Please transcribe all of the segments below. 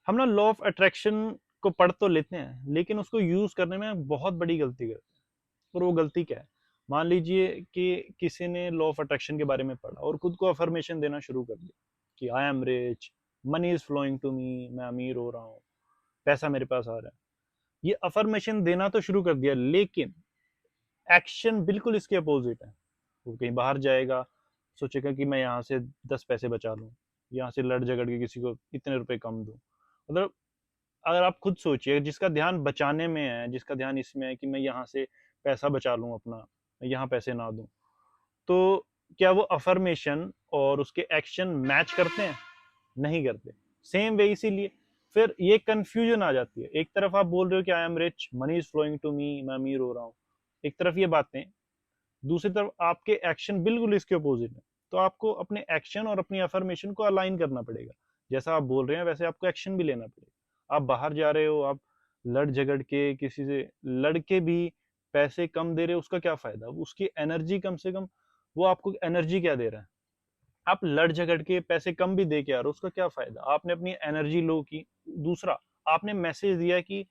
हम ना law of attraction को पढ़ तो लेते हैं, लेकिन उसको यूज करने में बहुत बड़ी गलती करते हैं। और वो गलती क्या है? मान लीजिए कि किसी ने लॉ ऑफ अट्रैक्शन के बारे में पढ़ा और खुद को अफर्मेशन देना शुरू कर दिया कि I am rich, money is flowing to me, मैं अमीर हो रहा हूँ, पैसा मेरे पास आ रहा है। ये अफर्मेशन देना तो शुरू कर दिया, लेकिन एक्शन बिल्कुल इसके अपोजिट है। वो कहीं बाहर जाएगा, सोचेगा कि मैं यहाँ से 10 पैसे बचा लूँ, यहाँ से लड़ झगड़ के किसी को इतने रुपए कम दूँ। मतलब अगर आप खुद सोचिए, जिसका ध्यान बचाने में है, जिसका ध्यान इसमें है कि मैं यहाँ से पैसा बचा लूँ अपना, मैं यहाँ पैसे ना दूँ, तो क्या वो अफर्मेशन और उसके एक्शन मैच करते हैं? नहीं करते। सेम वे, इसीलिए फिर ये कंफ्यूजन आ जाती है। एक तरफ आप बोल रहे हो कि I am rich, money is flowing to me, मैं अमीर हो रहा हूँ, एक तरफ ये बातें, दूसरी तरफ आपके एक्शन बिल्कुल इसके अपोजिट है। तो आपको अपने एक्शन और अपनी अफर्मेशन को अलाइन करना पड़ेगा। जैसा आप बोल रहे हैं वैसे आपको एक्शन भी लेना पड़ेगा। आप बाहर जा रहे हो, आप लड़ झगड़ के किसी से लड़के भी पैसे कम दे रहे हो, उसका क्या फायदा? उसकी एनर्जी कम से कम, वो आपको एनर्जी क्या दे रहा है? आप लड़ झगड़ के पैसे कम भी दे के आ रहे हो, उसका क्या फायदा? आपने अपनी एनर्जी लो की। दूसरा, आपने मैसेज दिया कि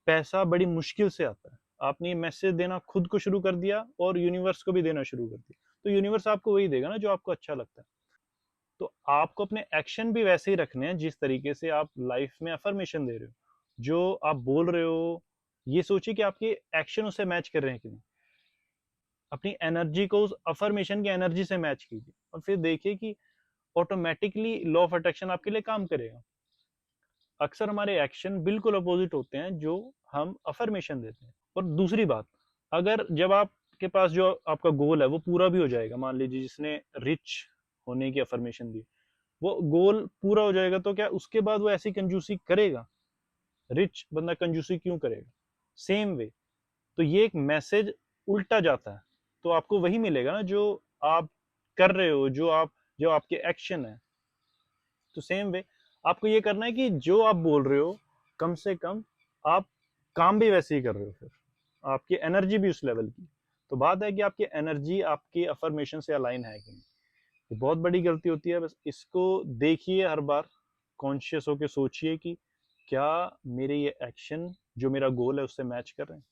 पैसा बड़ी मुश्किल से आता है। आपने ये मैसेज देना खुद को शुरू कर दिया और यूनिवर्स को भी देना शुरू कर दिया। तो यूनिवर्स आपको वही देगा ना जो आपको अच्छा लगता है। तो आपको अपने एक्शन भी वैसे ही रखने हैं जिस तरीके से आप लाइफ में अफर्मेशन दे रहे हो। जो आप बोल रहे हो, ये सोचिए कि आपके एक्शन उससे मैच कर रहे हैं कि नहीं। अपनी एनर्जी को उस अफर्मेशन की एनर्जी से मैच कीजिए और फिर देखिए कि ऑटोमेटिकली लॉ ऑफ अट्रैक्शन आपके लिए काम करेगा। अक्सर हमारे एक्शन बिल्कुल अपोजिट होते हैं जो हम अफर्मेशन देते हैं। और दूसरी बात, अगर जब आपके पास जो आपका गोल है वो पूरा भी हो जाएगा, मान लीजिए जिसने रिच होने की अफर्मेशन दी, वो गोल पूरा हो जाएगा, तो क्या उसके बाद वो ऐसी कंजूसी करेगा? रिच बंदा कंजूसी क्यों करेगा? सेम वे, तो ये एक मैसेज उल्टा जाता है, तो आपको वही मिलेगा ना जो आप कर रहे हो, जो आपके एक्शन है। तो सेम वे, आपको ये करना है कि जो आप बोल रहे हो, कम से कम आप काम भी वैसे ही कर रहे हो, फिर आपकी एनर्जी भी उस लेवल की। तो बात है कि आपकी एनर्जी आपकी अफर्मेशन से अलाइन है कि नहीं। ये बहुत बड़ी गलती होती है। बस इसको देखिए, हर बार कॉन्शियस होकर सोचिए कि क्या मेरे ये एक्शन जो मेरा गोल है उससे मैच कर रहे हैं।